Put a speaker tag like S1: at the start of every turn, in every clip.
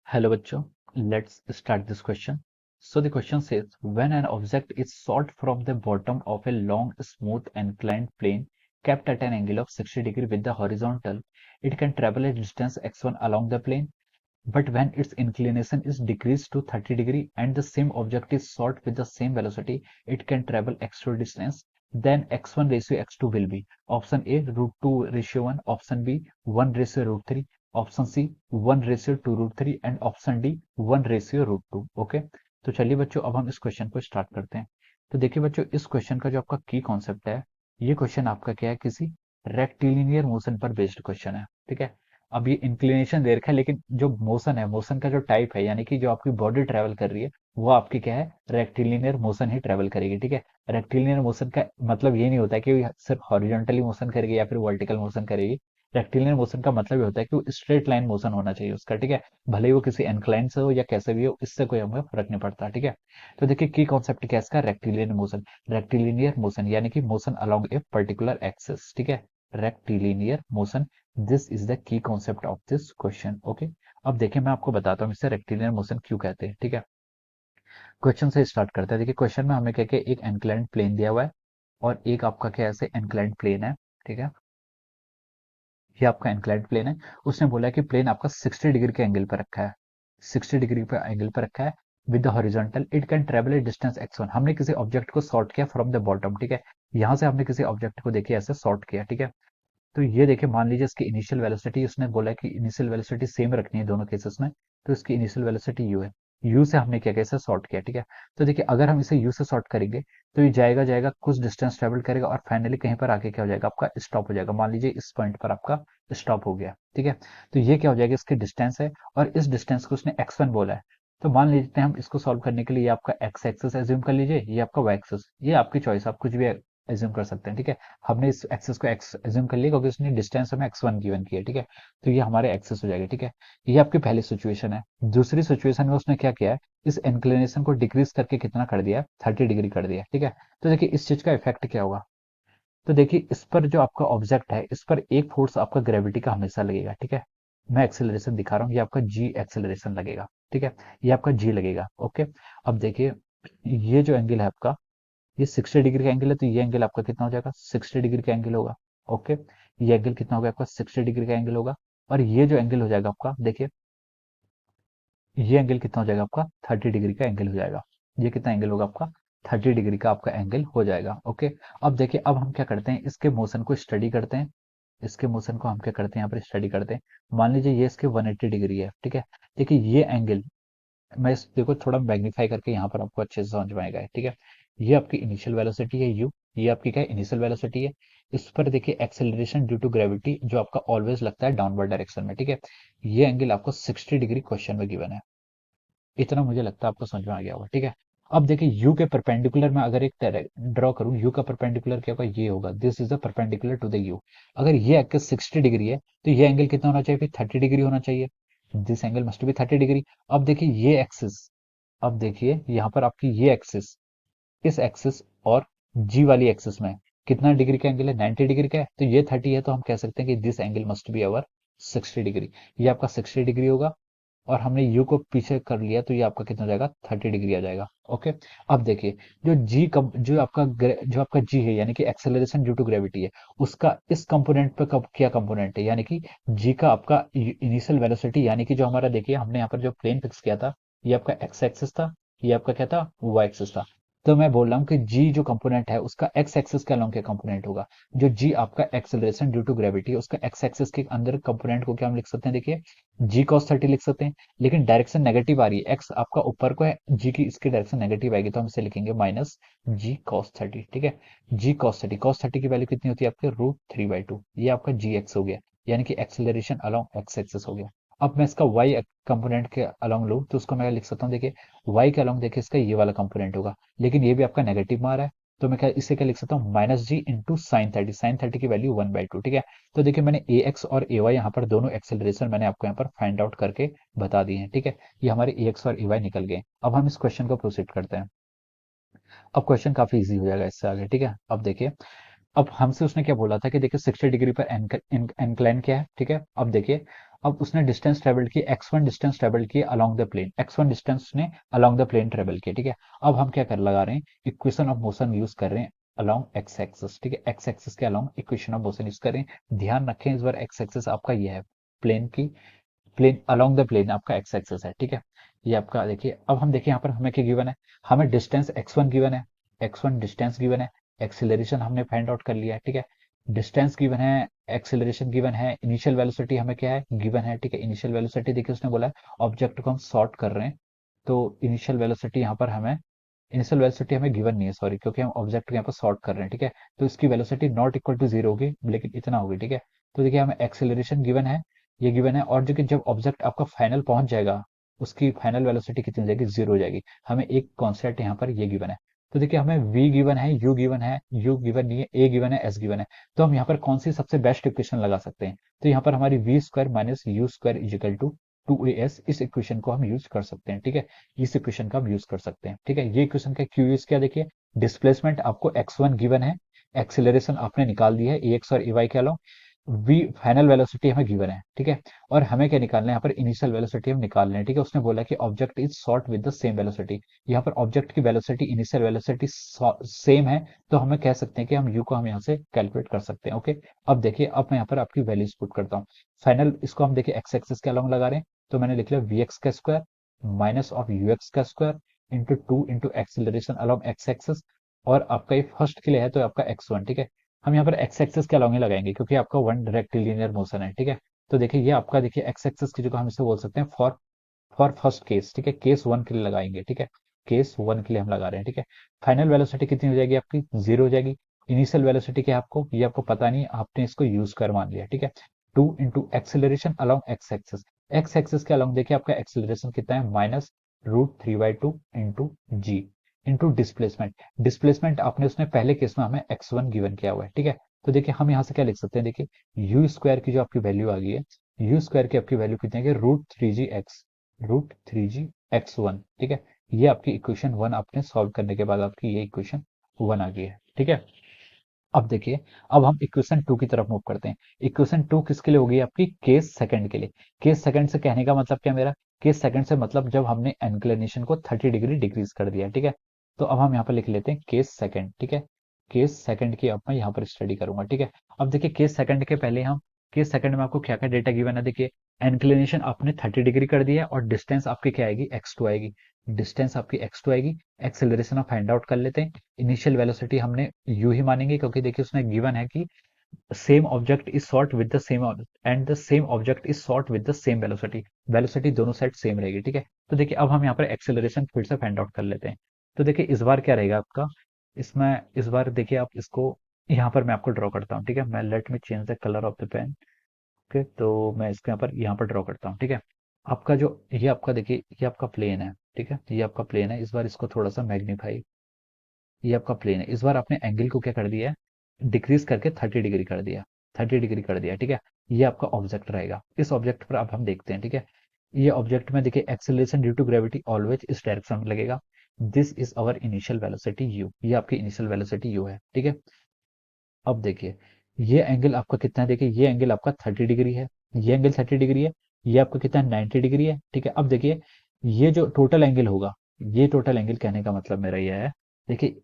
S1: Hello bachcho, let's start this question. So the question says, when an object is shot from the bottom of a long, smooth, inclined plane kept at an angle of 60 degree with the horizontal, it can travel a distance x1 along the plane. But when its inclination is decreased to 30 degree and the same object is shot with the same velocity, it can travel x2 distance. Then x1 ratio x2 will be option A root 2 ratio 1, option B 1 ratio root 3, option C 1:√3 and option D 1:√2। Okay, तो चलिए बच्चों अब हम इस question को start करते हैं। तो देखिए बच्चों, इस क्वेश्चन का जो आपका की कॉन्सेप्ट है, ये क्वेश्चन आपका क्या है, किसी रेक्टिलिनियर मोशन पर बेस्ड क्वेश्चन है। ठीक है, अब ये इंक्लिनेशन दे रखा है, लेकिन जो मोशन है, मोशन का जो टाइप है, यानी कि जो आपकी बॉडी ट्रेवल कर रही है, वो आपकी क्या है, रेक्टिलिनियर मोशन ही ट्रेवल करेगी। ठीक है, रेक्टिलिनियर मोशन का मतलब ये नहीं होता है कि सिर्फ हॉरिजॉन्टली मोशन करेगी या फिर वर्टिकल मोशन करेगी। रेक्टिलिनियर मोशन का मतलब ये होता है कि वो स्ट्रेट लाइन मोशन होना चाहिए उसका। ठीक है, भले ही वो किसी इंक्लाइन से हो या कैसे भी हो, इससे कोई हमें फर्क नहीं पड़ता। ठीक है, तो देखिए की कॉन्सेप्ट क्या है इसका, रेक्टिलिनियर मोशन। रेक्टिलिनियर मोशन यानी कि motion along a particular axis. ठीक है, rectilinear motion, this is the key concept of this question. Okay, अब देखिए मैं आपको बताता हूँ इसे रेक्टिलिनियर मोशन क्यों कहते हैं। ठीक है, क्वेश्चन से स्टार्ट करते हैं। देखिए क्वेश्चन में हमें क्या क्या, एक इंक्लाइंड प्लेन दिया हुआ है और एक आपका क्या ऐसे इंक्लाइंड प्लेन है। ठीक है, ये आपका इंक्लाइंड प्लेन है। उसने बोला है कि प्लेन आपका 60 डिग्री के एंगल पर रखा है, 60 डिग्री पे एंगल पर रखा है with the horizontal, it can travel A distance x1। हमने किसी ऑब्जेक्ट को सॉर्ट किया फ्रॉम द बॉटम। ठीक है, यहाँ से हमने किसी ऑब्जेक्ट को देखिए ऐसे सॉर्ट किया। ठीक है, तो ये देखिए मान लीजिए इसकी इनिशियल वेलोसिटी, उसने बोला है कि इनिशियल वेलोसिटी सेम रखनी है दोनों केसेस में, तो इसकी इनिशियल वेलोसिटी यू है। यू से हमने क्या किया, इसे सॉर्ट किया। ठीक है, तो देखिए अगर हम इसे यू से सॉर्ट करेंगे तो ये जाएगा जाएगा कुछ डिस्टेंस ट्रेवल करेगा और फाइनली कहीं पर आके क्या हो जाएगा, आपका स्टॉप हो जाएगा। मान लीजिए इस पॉइंट पर आपका स्टॉप हो गया। ठीक है, तो ये क्या हो जाएगा, इसकी डिस्टेंस है और इस डिस्टेंस को उसने x1 बोला है। तो मान लीजिए हम इसको सॉल्व करने के लिए ये आपका x एक्सिस एज्यूम कर लीजिए, ये आपका y एक्सिस, ये आपकी चॉइस, आप कुछ भी एज्यूम कर सकते हैं। ठीक है, हमने इस एक्सेस को एक्स एज्यूम कर लिया क्योंकि उसने डिस्टेंस हमें x1 गिवन किया है। ठीक है, तो ये हमारे एक्सेस हो जाएगा। ठीक है, ये आपकी पहली सिचुएशन है। दूसरी सिचुएशन में उसने क्या किया है, इस इंक्लिनेशन को डिक्रीज करके कितना कर दिया, 30 डिग्री कर दिया। ठीक है, तो देखिए इस चीज का इफेक्ट क्या होगा। तो देखिए इस पर जो आपका ऑब्जेक्ट है, इस पर एक फोर्स आपका ग्रेविटी का हमेशा लगेगा। ठीक है, मैं एक्सेलरेशन दिखा रहा हूँ, ये आपका जी एक्सेलरेशन लगेगा। ठीक है, ये आपका जी लगेगा। ओके, अब देखिए ये जो एंगल है आपका, ये 60 डिग्री का एंगल है, तो ये एंगल आपका कितना हो जाएगा, 60 डिग्री का एंगल होगा। ओके, ये एंगल कितना होगा आपका, 60 डिग्री का एंगल होगा। और ये जो एंगल हो जाएगा आपका, देखिए ये एंगल कितना हो जाएगा आपका, 30 डिग्री का एंगल हो जाएगा। ये कितना एंगल होगा आपका, 30 डिग्री का आपका एंगल हो जाएगा। ओके, अब देखिए अब हम क्या करते हैं, इसके मोशन को स्टडी करते हैं। इसके मोशन को हम क्या करते हैं, यहाँ पर स्टडी करते हैं। मान लीजिए ये इसके 180 डिग्री है। ठीक है, देखिए ये एंगल, मैं इस देखो थोड़ा मैग्नीफाई करके यहाँ पर आपको अच्छे से समझ में आएगा। ठीक है, ये आपकी इनिशियल वेलोसिटी है यू, ये आपकी क्या है, इनिशियल वेलोसिटी है। इस पर देखिए एक्सेलरेशन ड्यू टू ग्रेविटी जो आपका ऑलवेज लगता है डाउनवर्ड डायरेक्शन में। ठीक है, ये एंगल आपको 60 डिग्री क्वेश्चन में गिवन है। इतना मुझे लगता है आपको समझ में आ गया होगा। ठीक है, अब देखिए यू के परपेंडिकुलर में अगर एक ड्रॉ करूं, यू का परपेंडिकुलर क्या होगा, ये होगा, this is the perpendicular to the u. अगर ये एंगल 60 डिग्री है तो ये एंगल कितना होना चाहिए, फिर 30 डिग्री होना चाहिए। This angle must be 30 degree. अब देखिए ये एक्सिस, अब देखिए यहाँ पर आपकी ये एक्सिस, इस एक्सिस और जी वाली एक्सिस में कितना डिग्री का एंगल है, 90 डिग्री का है, तो ये 30 है, तो हम कह सकते हैं कि this angle must be our 60 degree. ये आपका 60 डिग्री होगा और हमने यू को पीछे कर लिया तो ये आपका कितना हो जाएगा, 30 डिग्री आ जाएगा। ओके, अब देखिए जो जी कब जो आपका जी है, यानी कि एक्सेलरेशन ड्यू टू ग्रेविटी है, उसका इस कंपोनेंट पे कब क्या कंपोनेंट है, यानी कि जी का आपका इनिशियल वेलोसिटी, यानी कि जो हमारा देखिए हमने यहाँ पर जो प्लेन फिक्स किया था, ये आपका एक्स एक्सिस था, ये आपका क्या था, वाई एक्सिस था। तो मैं बोल रहा हूँ कि जी जो कंपोनेंट है उसका एक्स एक्सिस के अलोंग क्या कंपोनेंट होगा, जो जी आपका एक्सेलरेशन ड्यू टू ग्रेविटी है उसका एक्स एक्सिस के अंदर कंपोनेंट को क्या हम लिख सकते हैं, देखिए जी कॉस 30 लिख सकते हैं। लेकिन डायरेक्शन नेगेटिव आ रही है, एक्स आपका ऊपर को है, जी की इसकी डायरेक्शन नेगेटिव आएगी, तो हम इसे लिखेंगे माइनस जी कॉस 30। ठीक है, जी कॉस 30, कॉस 30 की वैल्यू कितनी होती है आपके, √3/2। ये आपका जी एक्स हो गया, यानी कि एक्सेलरेशन अलोंग एक्स एक्सिस हो गया। अब मैं इसका वाई कंपोनेंट के अलोंग लूँ तो उसको मैं लिख सकता हूँ, देखिए वाई के अलोंग देखिए इसका ये वाला कंपोनेंट होगा, लेकिन ये भी आपका नेगेटिव मार है, तो मैं क्या इसे क्या लिख सकता हूँ, माइनस जी इंटू साइन 30, साइन 30 की वैल्यू 1/2। ठीक है, तो देखिए मैंने ए एक्स और ए वाई यहाँ पर दोनों एक्सेलरेशन मैंने आपको यहाँ पर फाइंड आउट करके बता दिए हैं। ठीक है, ये हमारे ए एक्स और ए वाई निकल गए। अब हम इस क्वेश्चन को प्रोसीड करते हैं। अब क्वेश्चन काफी इजी हो जाएगा इससे आगे। ठीक है, अब देखिए अब हमसे उसने क्या बोला था कि देखिए 60 डिग्री पर इंक्लाइन क्या है। ठीक है, अब देखिए अब उसने डिस्टेंस ट्रेवल की, x1 डिस्टेंस ट्रेवल की along the plane, x1 distance ने अलोंग द प्लेन ट्रेवल किया, ठीक है। अब हम क्या कर लगा रहे हैं, इक्वेशन ऑफ मोशन यूज कर रहे हैं अलोंग एक्स एक्सिस, ठीक है, एक्स एक्सिस के along equation of motion use कर रहे हैं। ध्यान रखें इस बार एक्स एक्सिस आपका ये है, प्लेन की, प्लेन अलोंग द प्लेन आपका एक्स एक्सिस है, ठीक है। ये आपका देखिए, अब हम देखिए यहाँ पर हमें क्या गिवन है, हमें डिस्टेंस x1 गिवन है, x1 डिस्टेंस गिवन है, एक्सीलरेशन हमने फाइंड आउट कर लिया है, ठीक है। डिस्टेंस गिवन है, एक्सीलरेशन गिवन है, इनिशियल वेलोसिटी हमें क्या है गिवन है, ठीक है। इनिशियल वेलोसिटी देखिए उसने बोला है ऑब्जेक्ट को हम सॉर्ट कर रहे हैं, तो इनिशियल वेलोसिटी यहाँ पर हमें, इनिशियल वेलोसिटी हमें गिवन नहीं है, सॉरी, क्योंकि हम ऑब्जेक्ट को यहाँ पर सॉर्ट कर रहे हैं, ठीक है। तो इसकी velocity not equal to zero होगी, लेकिन इतना होगी, ठीक है। तो देखिए हमें एक्सेलरेशन गिवन है, ये गिवन है, और जो कि जब ऑब्जेक्ट आपका फाइनल पहुंच जाएगा, उसकी फाइनल वेलोसिटी कितनी हो जाएगी, जीरो हो जाएगी। हमें एक कॉन्सेप्ट यहाँ पर ये गिवन है। तो देखिए हमें v गिवन है, u गिवन है, u गिवन नहीं है, a गिवन है, s गिवन है। तो हम यहाँ पर कौन सी सबसे बेस्ट इक्वेशन लगा सकते हैं, तो यहाँ पर हमारी v square minus u square equal to 2as, इस इक्वेशन को हम यूज कर सकते हैं, ठीक है। इस इक्वेशन का हम यूज कर सकते हैं, ठीक है। ये इक्वेशन का क्यू यूज क्या, देखिए डिस्प्लेसमेंट आपको x1 गिवन है, एक्सेलरेशन आपने निकाल दी है ax और ay के अलावा, वी फाइनल वेलोसिटी हमें गिवन है, ठीक है। और हमें क्या निकालना है यहाँ पर, इनिशियल वेलोसिटी हम निकाल रहे हैं, ठीक है। उसने बोला कि object is short with the same velocity, यहाँ पर ऑब्जेक्ट की वेलोसिटी इनिशियल वेलोसिटी सेम है, तो हमें कह सकते हैं कि हम यू को हम यहाँ से कैलकुलेट कर सकते हैं, ओके। अब देखिए, अब मैं यहाँ पर आपकी वैल्यूज पुट करता हूँ। फाइनल इसको हम देखिए एक्स एक्सिस के अलॉन्ग लगा रहे हैं, तो मैंने लिख लिया वी एक्स का square minus of U X का square into two into acceleration along X axis, और आपका ये फर्स्ट के लिए है तो आपका x1, ठीक है। हम यहाँ पर एक्स एक्सिस के अलॉन्ग ही लगाएंगे, क्योंकि आपका वन डायरेक्ट लीनियर मोशन है, ठीक है। तो देखिए ये आपका, देखिए एक्स एक्सिस की जगह हम इसे बोल सकते हैं फॉर फर्स्ट केस, ठीक है, केस वन के लिए लगाएंगे, ठीक है। केस वन के लिए हम लगा रहे हैं, ठीक है। फाइनल वेलोसिटी कितनी हो जाएगी आपकी, जीरो हो जाएगी। इनिशियल वेलोसिटी क्या है आपको, ये आपको पता नहीं, आपने इसको यूज कर मान लिया, ठीक है। Two into acceleration along X axis, x axis के अलॉन्ग देखिए आपका एक्सेलरेशन कितना है, माइनस √3/2 इंटू जी इंटू डिस्प्लेसमेंट। डिस्प्लेसमेंट आपने उसने पहले केस में हमें x1 गिवन किया हुआ है, ठीक है। तो देखिए हम यहाँ से क्या लिख सकते हैं, देखिए यू स्क्वायर की जो आपकी वैल्यू आ गई है, यू स्क्वायर की आपकी वैल्यू कितनी है, √3g(x), ठीक है। ये आपकी इक्वेशन वन आपने सॉल्व करने के बाद आपकी ये इक्वेशन वन आ गई है, ठीक है। अब देखिए, अब हम इक्वेशन टू की तरफ मूव करते हैं। इक्वेशन टू किसके लिए होगी आपकी, केस सेकंड के लिए। केस सेकंड से कहने का मतलब क्या मेरा, केस सेकंड से मतलब जब हमने इंक्लिनेशन को 30 डिग्री डिक्रीज कर दिया, ठीक है। तो अब हम यहाँ पर लिख लेते हैं केस सेकंड, ठीक है। केस सेकंड की अब मैं यहाँ पर स्टडी करूंगा, ठीक है। अब देखिए केस सेकंड के पहले हम, केस सेकंड में आपको क्या क्या डेटा गिवन है, देखिए इंक्लिनेशन आपने 30 डिग्री कर दिया है, और डिस्टेंस आपकी क्या आएगी, x2 आएगी, डिस्टेंस आपकी x2 आएगी। एक्सेलरेशन आप फाइंड आउट कर लेते हैं। इनिशियल वेलोसिटी हमने यू ही मानेंगे, क्योंकि देखिए उसने गिवन है कि same object is short with the same and the same object is short with the same velocity, velocity दोनों साइड सेम रहेगी, ठीक है। तो देखिए अब हम यहाँ पर एक्सेलरेशन फिर से फाइंड आउट कर लेते हैं। तो देखिए इस बार क्या रहेगा आपका, इसमें इस बार देखिए आप इसको, यहाँ पर मैं आपको ड्रॉ करता हूँ, ठीक है। मैं let me change the colour of the pen, okay. तो मैं इसको यहाँ पर ड्रॉ करता हूँ, ठीक है। आपका जो ये आपका देखिए, ये आपका प्लेन है, ठीक है, ये आपका प्लेन है। इस बार इसको थोड़ा सा मैग्नीफाई, ये आपका प्लेन है। इस बार आपने एंगल को क्या कर दिया है, डिक्रीज करके 30 डिग्री कर दिया, 30 डिग्री कर दिया, ठीक है। ये आपका ऑब्जेक्ट रहेगा। इस ऑब्जेक्ट पर अब हम देखते हैं, ठीक है। ये ऑब्जेक्ट में देखिए acceleration due to gravity always इस डायरेक्शन में लगेगा। This is our initial velocity u, ये आपकी इनिशियल वेलोसिटी यू है, ठीक है। अब देखिए ये एंगल आपका कितना है, देखिए ये एंगल आपका 30 डिग्री है, ये एंगल 30 डिग्री है, ये आपका कितना है, 90 डिग्री है, ठीक है। अब देखिए ये जो टोटल एंगल होगा, ये टोटल एंगल कहने का मतलब मेरा यह है, देखिए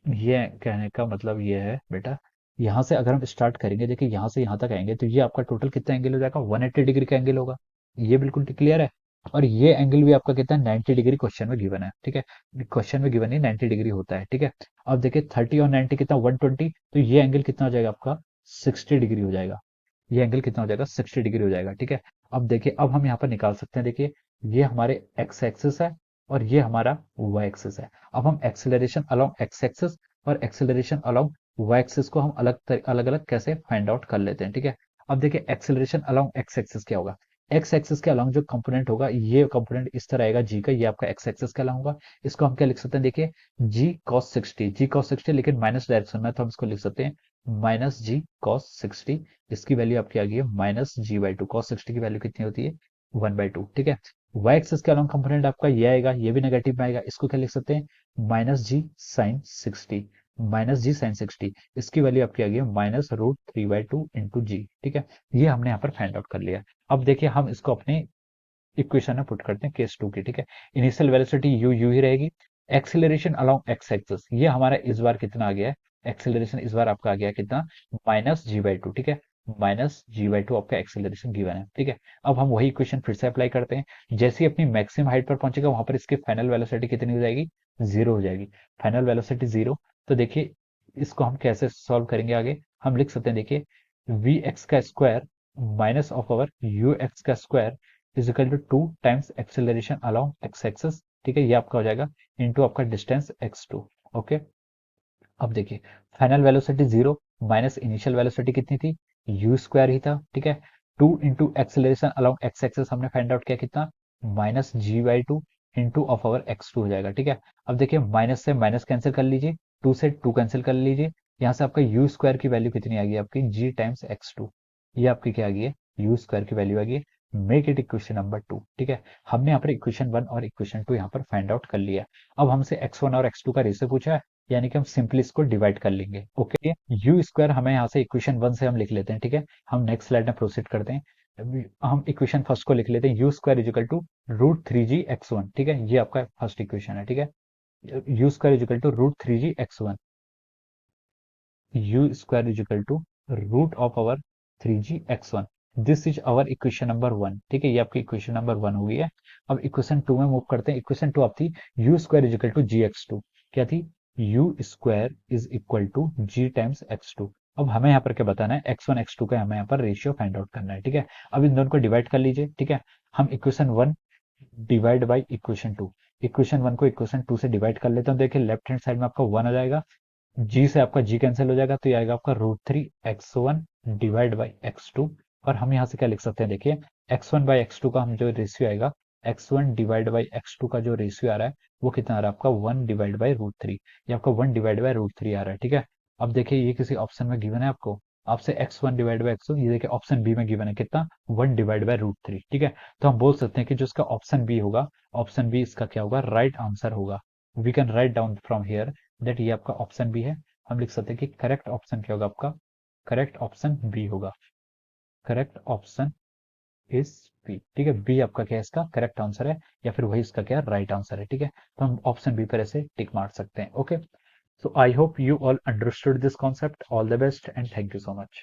S1: ये कहने का मतलब ये है बेटा, यहाँ से अगर हम स्टार्ट करेंगे, देखिए यहाँ से यहाँ तक आएंगे, तो ये आपका टोटल कितना एंगल हो जाएगा, 180 डिग्री का एंगल होगा। ये बिल्कुल क्लियर है। और ये एंगल भी आपका कितना है, 90 डिग्री क्वेश्चन में गिवन है, ठीक है। क्वेश्चन में गिवन है 90 डिग्री होता है, ठीक है। अब देखिए 30 और 90 कितना, 120, तो ये एंगल कितना हो जाएगा आपका, 60 डिग्री हो जाएगा। ये एंगल कितना हो जाएगा, 60 डिग्री हो जाएगा, ठीक है। अब देखिए अब हम यहाँ पर निकाल सकते हैं, देखिए ये हमारे एक्स एक्सिस है, और ये हमारा वाई एक्सिस है। अब हम एक्सेलरेशन अलोंग एक्स एक्सिस और एक्सेलरेशन अलोंग वाई एक्सिस को हम अलग अलग कैसे फाइंड आउट कर लेते हैं, ठीक है। अब देखिए एक्सेलरेशन अलोंग एक्स एक्सिस क्या होगा, एक्स एक्सिस के अलोंग जो कंपोनेंट होगा, ये कंपोनेंट इस तरह आएगा जी का, ये आपका एक्स एक्सिस के अलोंग होगा। इसको हम क्या लिख सकते हैं, देखिए जी कॉस 60, लेकिन माइनस डायरेक्शन में, तो हम इसको लिख सकते हैं -g cos 60। इसकी वैल्यू आपकी आ गई है -g/2, cos 60 की वैल्यू कितनी होती है, 1/2, ठीक है। वाई एक्सिस के अलोंग कंपोनेंट आपका ये आएगा, ये भी नेगेटिव में आएगा, इसको क्या लिख सकते हैं, -g sin 60। माइनस जी साइन 60, इसकी वैल्यू आपकी आ गई है -√3/2 इंटू जी। ठीक है, ये हमने यहाँ पर फाइंड आउट कर लिया। अब देखिए हम इसको अपने इक्वेशन में पुट करते हैं केस 2 की। ठीक है, इनिशियल वेलोसिटी यू यू ही रहेगी, एक्सीलरेशन अलोंग एक्स एक्सिस ये हमारा इस बार कितना आ गया है, एक्सीलरेशन इस बार आपका आ गया कितना, -g/2। ठीक है, -g/2 आपका एक्सीलरेशन गिवन है। ठीक है, अब हम वही इक्वेशन फिर से अप्लाई करते हैं। जैसे ही अपनी मैक्सिमम हाइट पर पहुंचेगा वहां पर इसकी फाइनल वेलोसिटी कितनी हो जाएगी, जीरो हो जाएगी। Final velocity zero. तो देखिए इसको हम कैसे सॉल्व करेंगे आगे, हम लिख सकते हैं, देखिए वी एक्स का square minus of our U X का square is equal to 2 times acceleration along X axis. ठीक है, ये आपका हो जाएगा इनटू आपका डिस्टेंस x2। ओके, अब देखिए final velocity zero minus initial velocity कितनी थी, यू स्क्वायर ही था। ठीक है, 2 into acceleration along X axis हमने फाइंड आउट किया कितना, -g/2 into of our x2 हो जाएगा। ठीक है, अब देखिए माइनस से माइनस कैंसिल कर लीजिए, 2 से 2 कैंसिल कर लीजिए, यहाँ से आपका यू स्क्वायर की वैल्यू कितनी आ गई आपकी, g टाइम्स x2। ये आपकी क्या आ गई है, यू स्क्वायर की वैल्यू आ गई है। Make it equation number 2। ठीक है, हमने यहाँ पर इक्वेशन 1 और इक्वेशन 2 यहाँ पर फाइंड आउट कर लिया। अब हमसे x1 और x2 का रेशियो पूछा है, यानी कि हम सिंपली इसको डिवाइड कर लेंगे। ओके, यू स्क्वायर हमें यहाँ से इक्वेशन 1 से हम लिख लेते हैं। ठीक है, हम नेक्स्ट स्लाइड में प्रोसीड करते हैं। अभी हम इक्वेशन फर्स्ट को लिख लेते हैं, you square equal to √3g(x1)। ठीक है, ये आपका फर्स्ट इक्वेशन है। ठीक है, u square equal to √3g(x1), u square equal to root of our 3g(x1), this is our equation number 1। ठीक है, ये आपकी इक्वेशन नंबर 1 हो गई है। अब इक्वेशन 2 में मूव करते हैं। इक्वेशन 2 आप थी u square equal to gx2, क्या थी, u square is equal to g times x2। अब हमें यहाँ पर क्या बताना है, x1 x2 का हमें यहाँ पर रेशियो फाइंड आउट करना है। ठीक है, अब इन दोनों को डिवाइड कर लीजिए। ठीक है, हम equation 1 divide by equation 2, equation 1 को इक्वेशन 2 से डिवाइड कर लेते हैं। देखिए लेफ्ट हैंड साइड में आपका 1 आ जाएगा, जी से आपका जी कैंसिल हो जाएगा, तो ये आएगा आपका √3x1 डिवाइड बाई x2। और हम यहाँ से क्या लिख सकते हैं, देखिए x1 बाई x2 का हम जो रेशियो आएगा, x1 डिवाइड बाई x2 का जो रेशियो आ रहा है वो कितना आ रहा है आपका 1 डिवाइड बाई √3, ये आपका 1 डिवाइड बाई √3 आ रहा है। ठीक है, अब देखिए ये किसी ऑप्शन में गिवन है आपको, आपसे x1 डिवाइड बाई x2, ये देखिए ऑप्शन बी में गिवन है कितना, 1 डिवाइड बाई √3। ठीक है, तो हम बोल सकते हैं कि जो इसका ऑप्शन बी होगा, ऑप्शन बी इसका क्या होगा, राइट आंसर होगा। We can write down from here that ये आपका ऑप्शन बी है। हम लिख सकते हैं कि करेक्ट ऑप्शन क्या होगा आपका, करेक्ट ऑप्शन बी होगा। Correct option is B. ठीक है, बी आपका क्या है, इसका करेक्ट आंसर है, या फिर वही इसका क्या है, राइट आंसर है। ठीक है, तो हम ऑप्शन बी पर ऐसे टिक मार सकते हैं। Okay, so I hope you all understood this concept. All the best and thank you so much.